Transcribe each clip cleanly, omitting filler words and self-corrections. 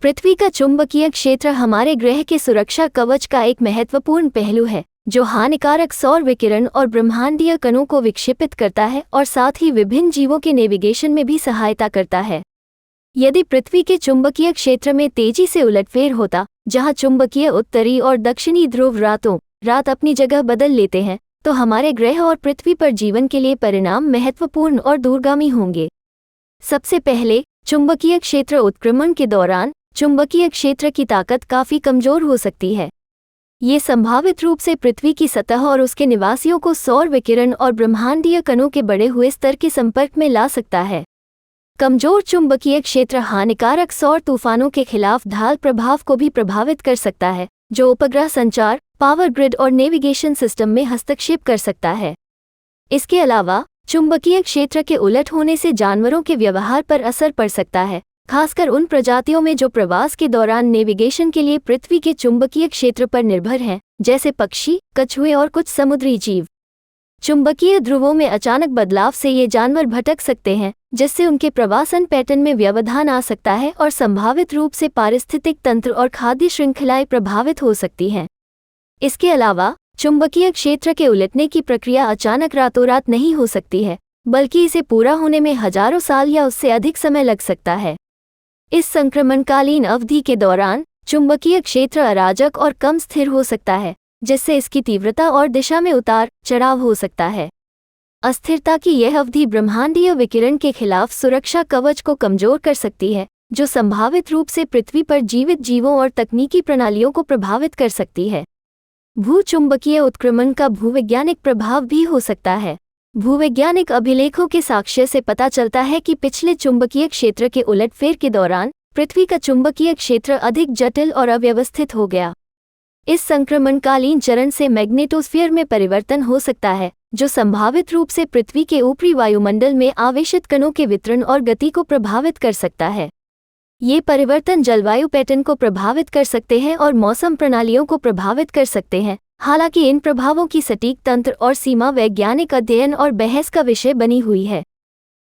पृथ्वी का चुंबकीय क्षेत्र हमारे ग्रह के सुरक्षा कवच का एक महत्वपूर्ण पहलू है, जो हानिकारक सौर विकिरण और ब्रह्मांडीय कणों को विक्षेपित करता है और साथ ही विभिन्न जीवों के नेविगेशन में भी सहायता करता है। यदि पृथ्वी के चुंबकीय क्षेत्र में तेजी से उलटफेर होता, जहां चुंबकीय उत्तरी और दक्षिणी ध्रुव रातों रात अपनी जगह बदल लेते हैं, तो हमारे ग्रह और पृथ्वी पर जीवन के लिए परिणाम महत्वपूर्ण और दूरगामी होंगे। सबसे पहले, चुंबकीय क्षेत्र उत्क्रमण के दौरान चुंबकीय क्षेत्र की ताकत काफ़ी कमज़ोर हो सकती है। ये संभावित रूप से पृथ्वी की सतह और उसके निवासियों को सौर विकिरण और ब्रह्मांडीय कणों के बढ़े हुए स्तर के संपर्क में ला सकता है। कमज़ोर चुंबकीय क्षेत्र हानिकारक सौर तूफानों के खिलाफ ढाल प्रभाव को भी प्रभावित कर सकता है, जो उपग्रह संचार, पावर ग्रिड और नेविगेशन सिस्टम में हस्तक्षेप कर सकता है। इसके अलावा चुंबकीय क्षेत्र के उलट होने से जानवरों के व्यवहार पर असर पड़ सकता है, खासकर उन प्रजातियों में जो प्रवास के दौरान नेविगेशन के लिए पृथ्वी के चुंबकीय क्षेत्र पर निर्भर हैं, जैसे पक्षी, कछुए और कुछ समुद्री जीव। चुंबकीय ध्रुवों में अचानक बदलाव से ये जानवर भटक सकते हैं, जिससे उनके प्रवासन पैटर्न में व्यवधान आ सकता है और संभावित रूप से पारिस्थितिक तंत्र और खाद्य श्रृंखलाएं प्रभावित हो सकती हैं। इसके अलावा चुंबकीय क्षेत्र के उलटने की प्रक्रिया अचानक रातों रात नहीं हो सकती है, बल्कि इसे पूरा होने में हजारों साल या उससे अधिक समय लग सकता है। इस संक्रमणकालीन अवधि के दौरान चुंबकीय क्षेत्र अराजक और कम स्थिर हो सकता है, जिससे इसकी तीव्रता और दिशा में उतार चढ़ाव हो सकता है। अस्थिरता की यह अवधि ब्रह्मांडीय विकिरण के खिलाफ सुरक्षा कवच को कमजोर कर सकती है, जो संभावित रूप से पृथ्वी पर जीवित जीवों और तकनीकी प्रणालियों को प्रभावित कर सकती है। भूचुंबकीय उत्क्रमण का भूवैज्ञानिक प्रभाव भी हो सकता है। भूवैज्ञानिक अभिलेखों के साक्ष्य से पता चलता है कि पिछले चुंबकीय क्षेत्र के उलटफेर के दौरान पृथ्वी का चुंबकीय क्षेत्र अधिक जटिल और अव्यवस्थित हो गया। इस संक्रमणकालीन चरण से मैग्नेटोस्फीयर में परिवर्तन हो सकता है, जो संभावित रूप से पृथ्वी के ऊपरी वायुमंडल में आवेशित कणों के वितरण और गति को प्रभावित कर सकता है। ये परिवर्तन जलवायु पैटर्न को प्रभावित कर सकते हैं और मौसम प्रणालियों को प्रभावित कर सकते हैं। हालांकि इन प्रभावों की सटीक तंत्र और सीमा वैज्ञानिक अध्ययन और बहस का विषय बनी हुई है।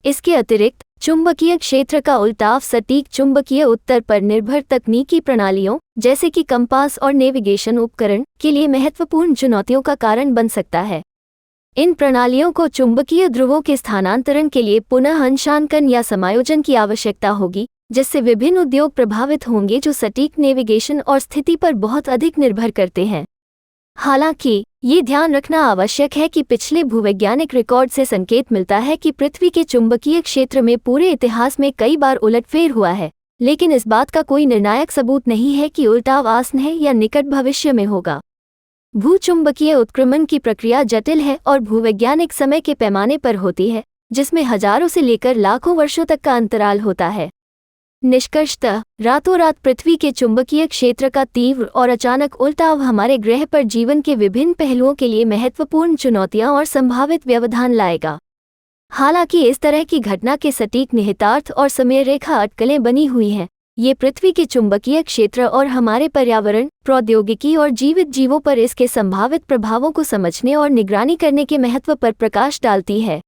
इसके अतिरिक्त चुंबकीय क्षेत्र का उल्टाव सटीक चुंबकीय उत्तर पर निर्भर तकनीकी प्रणालियों, जैसे कि कंपास और नेविगेशन उपकरण, के लिए महत्वपूर्ण चुनौतियों का कारण बन सकता है। इन प्रणालियों को चुंबकीय ध्रुवों के स्थानांतरण के लिए पुनः अंशांकन या समायोजन की आवश्यकता होगी, जिससे विभिन्न उद्योग प्रभावित होंगे जो सटीक नेविगेशन और स्थिति पर बहुत अधिक निर्भर करते हैं। हालांकि ये ध्यान रखना आवश्यक है कि पिछले भूवैज्ञानिक रिकॉर्ड से संकेत मिलता है कि पृथ्वी के चुंबकीय क्षेत्र में पूरे इतिहास में कई बार उलटफेर हुआ है, लेकिन इस बात का कोई निर्णायक सबूत नहीं है कि उल्टाव आसन है या निकट भविष्य में होगा। भूचुंबकीय उत्क्रमण की प्रक्रिया जटिल है और भूवैज्ञानिक समय के पैमाने पर होती है, जिसमें हजारों से लेकर लाखों वर्षों तक का अंतराल होता है। निष्कर्षतः रातों रात पृथ्वी के चुंबकीय क्षेत्र का तीव्र और अचानक उल्टाव हमारे ग्रह पर जीवन के विभिन्न पहलुओं के लिए महत्वपूर्ण चुनौतियां और संभावित व्यवधान लाएगा। हालांकि इस तरह की घटना के सटीक निहितार्थ और समय रेखा अटकलें बनी हुई हैं, ये पृथ्वी के चुंबकीय क्षेत्र और हमारे पर्यावरण, प्रौद्योगिकी और जीवित जीवों पर इसके संभावित प्रभावों को समझने और निगरानी करने के महत्व पर प्रकाश डालती है।